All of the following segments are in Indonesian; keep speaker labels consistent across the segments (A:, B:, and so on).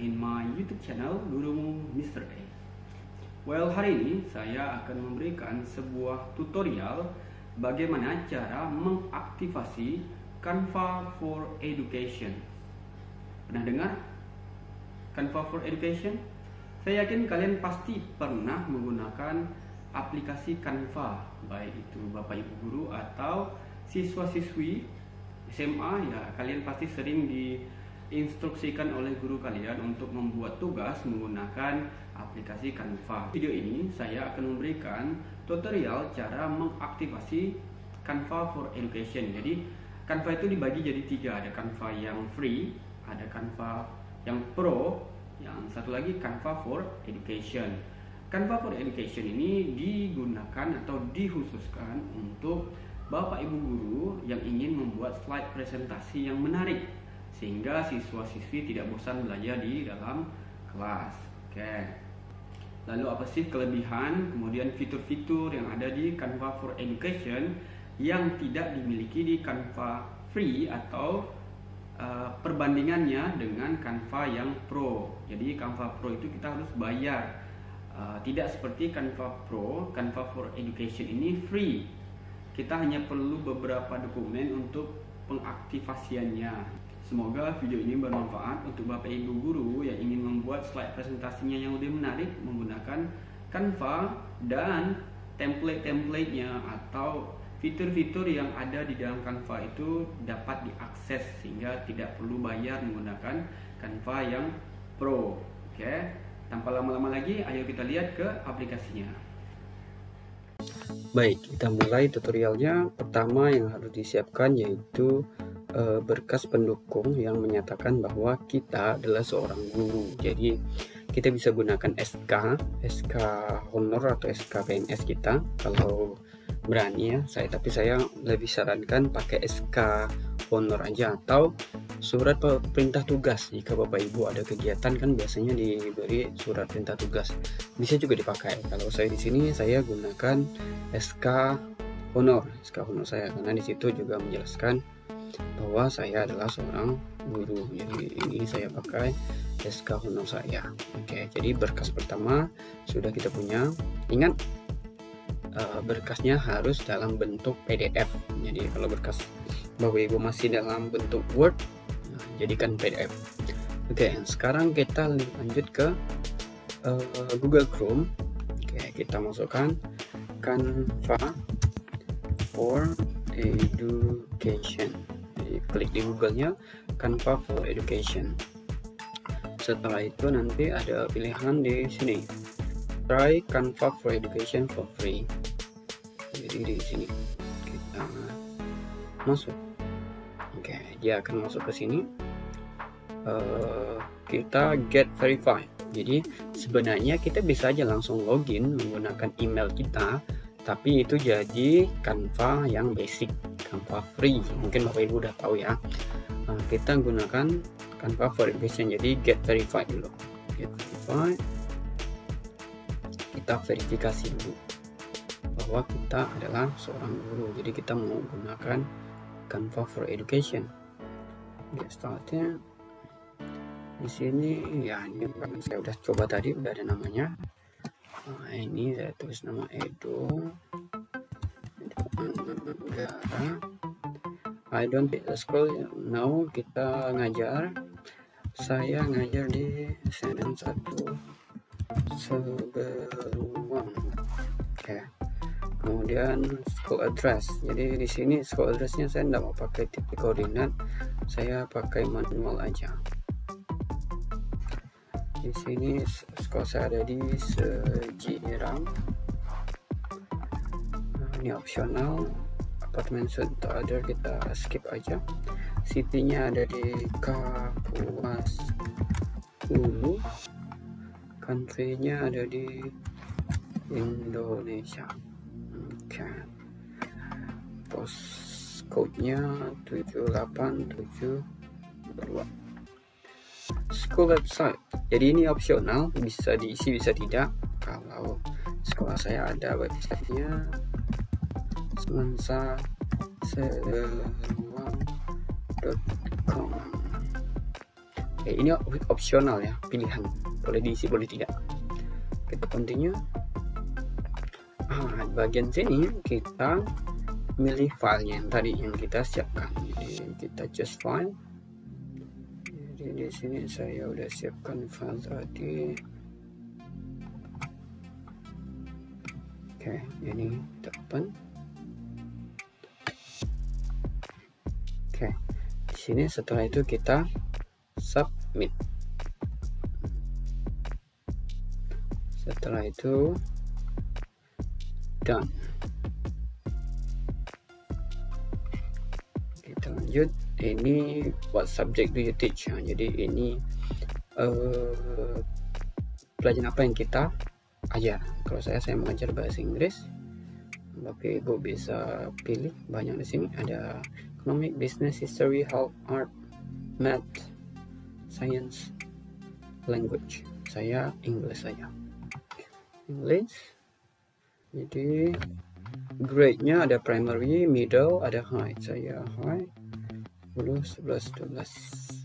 A: in my YouTube channel Gurumu Mr. A. Well, hari ini saya akan memberikan sebuah tutorial bagaimana cara mengaktifasi Canva for Education. Pernah dengar Canva for Education? Saya yakin kalian pasti pernah menggunakan aplikasi Canva, baik itu Bapak Ibu guru atau siswa-siswi SMA ya. Kalian pasti sering diinstruksikan oleh guru kalian untuk membuat tugas menggunakan aplikasi Canva. Video ini saya akan memberikan tutorial cara mengaktifasi Canva for Education. Jadi Canva itu dibagi jadi tiga, ada Canva yang free, ada Canva yang pro, yang satu lagi Canva for Education. Canva for Education ini digunakan atau dikhususkan untuk Bapak Ibu guru yang ingin membuat slide presentasi yang menarik sehingga siswa-siswi tidak bosan belajar di dalam kelas. Oke. Lalu apa sih kelebihan kemudian fitur-fitur yang ada di Canva for Education yang tidak dimiliki di Canva free atau perbandingannya dengan Canva yang pro. Jadi Canva pro itu kita harus bayar. Tidak seperti Canva Pro, Canva for Education ini free. Kita hanya perlu beberapa dokumen untuk pengaktifasiannya. Semoga video ini bermanfaat untuk Bapak Ibu guru yang ingin membuat slide presentasinya yang lebih menarik menggunakan Canva dan template-templatenya atau fitur-fitur yang ada di dalam Canva itu dapat diakses sehingga tidak perlu bayar menggunakan Canva yang Pro. Oke, tanpa lama-lama lagi, ayo kita lihat ke aplikasinya.
B: Baik, kita mulai tutorialnya. Pertama yang harus disiapkan yaitu berkas pendukung yang menyatakan bahwa kita adalah seorang guru. Jadi kita bisa gunakan SK honor atau SK PNS kita kalau berani ya. Tapi saya lebih sarankan pakai SK honor aja atau surat perintah tugas. Jika Bapak Ibu ada kegiatan kan biasanya diberi surat perintah tugas. Bisa juga dipakai. Kalau saya di sini saya gunakan SK honor saya karena di situ juga menjelaskan bahwa saya adalah seorang guru. Jadi ini saya pakai SK honor saya. Oke, jadi berkas pertama sudah kita punya. Ingat berkasnya harus dalam bentuk PDF. Jadi kalau berkas Bapak Ibu masih dalam bentuk Word, jadikan PDF. Oke, sekarang kita lanjut ke Google Chrome. Oke, kita masukkan Canva for Education. Jadi klik di Google-nya Canva for Education. Setelah itu nanti ada pilihan di sini. Try Canva for Education for free. Jadi di sini kita masuk. Oke, dia akan masuk ke sini. Kita get verified. Jadi sebenarnya kita bisa aja langsung login menggunakan email kita, tapi itu jadi Canva yang basic, Canva free. Mungkin Bapak Ibu udah tahu ya. Kita gunakan Canva for Education. Jadi get verified dulu. Get verified. Kita verifikasi dulu bahwa kita adalah seorang guru. Jadi kita mau gunakan Canva for Education. Get started. Di sini ya, ini kan saya udah coba tadi, udah ada namanya. Ini saya tulis nama Edo Negara. I don't hit the scroll. Now kita ngajar. Saya ngajar di SNM 1 Seberuang. Oke. Kemudian school address. Jadi di sini school addressnya saya tidak mau pakai titik koordinat, saya pakai manual aja. Di sini sekolah saya ada di Sejirang. Ini opsional. Apartemen suite other kita skip aja. City-nya ada di Kapuas Hulu. Country-nya ada di Indonesia. Oke. Postcode-nya 7872. School website. Jadi ini opsional, bisa diisi bisa tidak. Kalau sekolah saya ada websitenya semensaseruang.com. Ini opsional ya, pilihan, boleh diisi boleh tidak. Kita continue. Bagian sini kita milih filenya yang tadi yang kita siapkan. Jadi kita just file. Jadi di sini saya udah siapkan file tadi. Oke, ini kita open. Oke, di sini setelah itu kita submit. Setelah itu done. Kita lanjut. Ini what subject do you teach? Jadi ini pelajaran apa yang kita ajar. Kalau saya mengajar bahasa Inggris. Bapak Ibu bisa pilih banyak di sini. Ada economic, business, history, health, art, math, science, language. Saya English saja. English. Jadi grade-nya ada primary, middle, ada high. Saya high 10, 11, 12.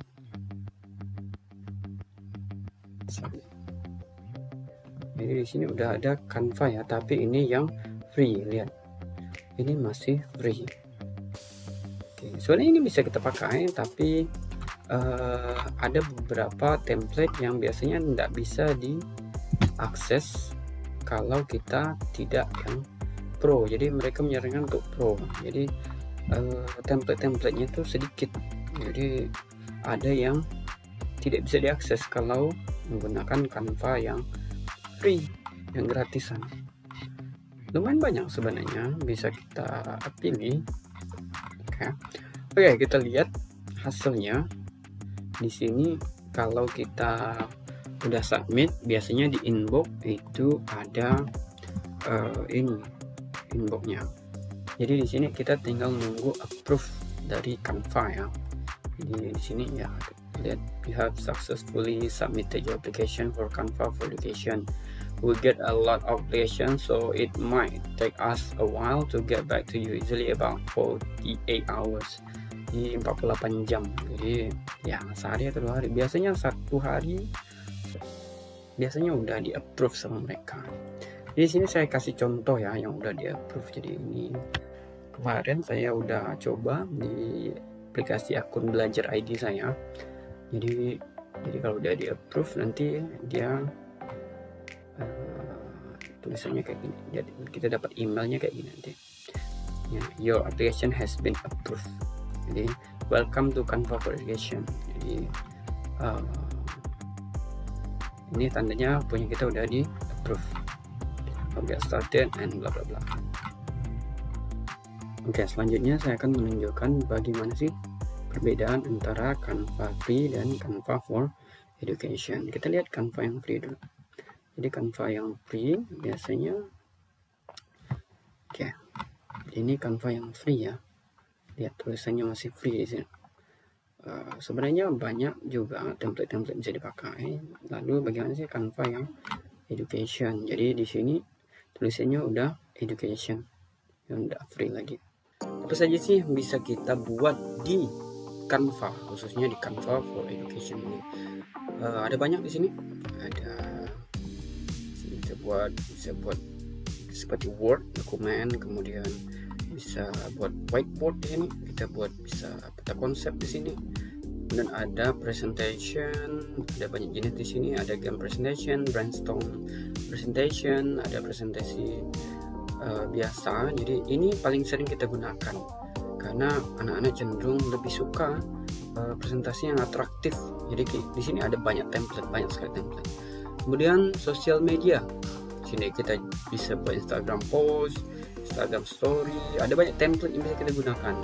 B: Jadi di sini udah ada Canva ya, tapi ini yang free. Lihat, ini masih free. Oke, soalnya ini bisa kita pakai, tapi ada beberapa template yang biasanya tidak bisa diakses kalau kita tidak yang pro. Jadi mereka menyarankan untuk pro. Jadi template-templatenya itu sedikit. Jadi ada yang tidak bisa diakses kalau menggunakan Canva yang free, yang gratisan. Lumayan banyak sebenarnya, bisa kita pilih. Oke, kita lihat hasilnya. Di sini kalau kita udah submit, biasanya di inbox itu ada ini inboxnya. Jadi di sini kita tinggal nunggu approve dari Canva ya. Jadi di sini ya, lihat, you have successfully submitted your application for Canva for Education. We get a lot of applications, so it might take us a while to get back to you, usually about 48 hours. Di 48 jam. Jadi ya sehari atau 2 hari. Biasanya 1 hari biasanya udah di approve sama mereka. Di sini saya kasih contoh ya yang udah di approve. Jadi ini kemarin saya udah coba di aplikasi akun belajar ID saya. Jadi kalau udah di approve, nanti dia tulisannya kayak gini. Jadi kita dapat emailnya kayak gini nanti. Ya, your application has been approved. Jadi welcome to Canva for Education. Jadi ini tandanya punya kita udah di approve. Get started and bla bla bla. Oke, selanjutnya saya akan menunjukkan bagaimana sih perbedaan antara Canva free dan Canva for Education. Kita lihat Canva yang free dulu. Jadi Canva yang free biasanya, oke, ini Canva yang free ya. Lihat tulisannya masih free di sini. Sebenarnya banyak juga template-template bisa dipakai. Lalu bagaimana sih Canva yang Education? Jadi di sini tulisannya udah Education, yang udah free lagi. Apa saja sih yang bisa kita buat di Canva, khususnya di Canva for Education ini? Ada banyak di sini. Ada bisa buat seperti Word dokumen, kemudian bisa buat whiteboard di sini. Kita buat bisa peta konsep di sini. Dan ada presentation, ada banyak jenis di sini. Ada game presentation, brainstorm presentation, ada presentasi biasa. Jadi ini paling sering kita gunakan karena anak-anak cenderung lebih suka presentasi yang atraktif. Jadi di sini ada banyak sekali template. Kemudian sosial media. Di sini kita bisa buat Instagram post, Instagram story, ada banyak template yang bisa kita gunakan.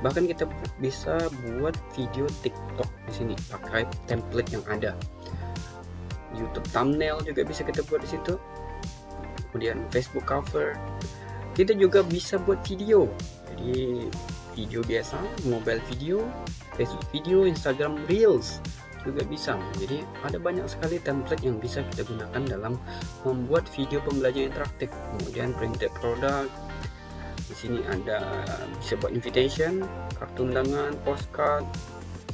B: Bahkan kita bisa buat video TikTok di sini pakai template yang ada. YouTube thumbnail juga bisa kita buat di situ. Kemudian Facebook cover. Kita juga bisa buat video. Jadi video biasa, mobile video, Facebook video, Instagram Reels juga bisa. Jadi ada banyak sekali template yang bisa kita gunakan dalam membuat video pembelajaran interaktif. Kemudian printed product. Di sini ada bisa buat invitation, kartu undangan, postcard,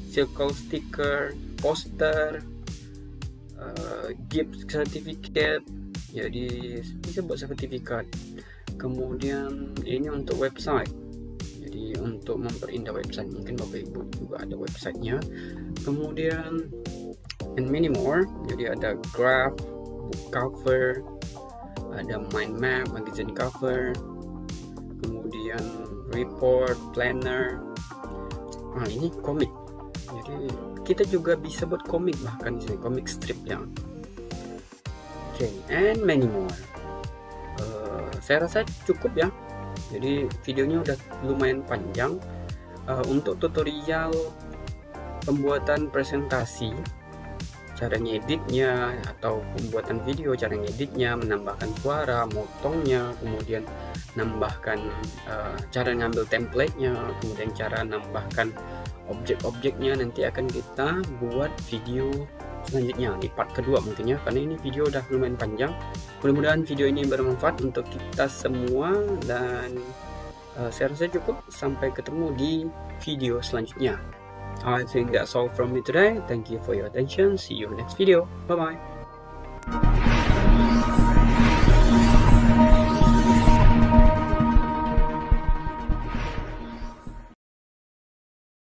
B: circle sticker, poster, gift certificate, jadi bisa buat sertifikat. Kemudian ini untuk website, jadi untuk memperindah website, mungkin Bapak Ibu juga ada websitenya. Kemudian and many more, jadi ada graph, book cover, ada mind map, magazine cover, kemudian report, planner. Nah, ini komik, jadi kita juga bisa buat komik, bahkan di sini komik strip ya. Okay, and many more. Saya rasa cukup ya. Jadi videonya udah lumayan panjang. Untuk tutorial pembuatan presentasi, cara ngeditnya, atau pembuatan video, cara ngeditnya, menambahkan suara, motongnya, kemudian nambahkan cara ngambil template-nya, kemudian cara nambahkan objek-objeknya, nanti akan kita buat video selanjutnya di part kedua mungkin ya, karena ini video udah lumayan panjang. Mudah-mudahan video ini bermanfaat untuk kita semua, dan saya rasa cukup. Sampai ketemu di video selanjutnya. I think that's all from me today. Thank you for your attention. See you next video. Bye bye.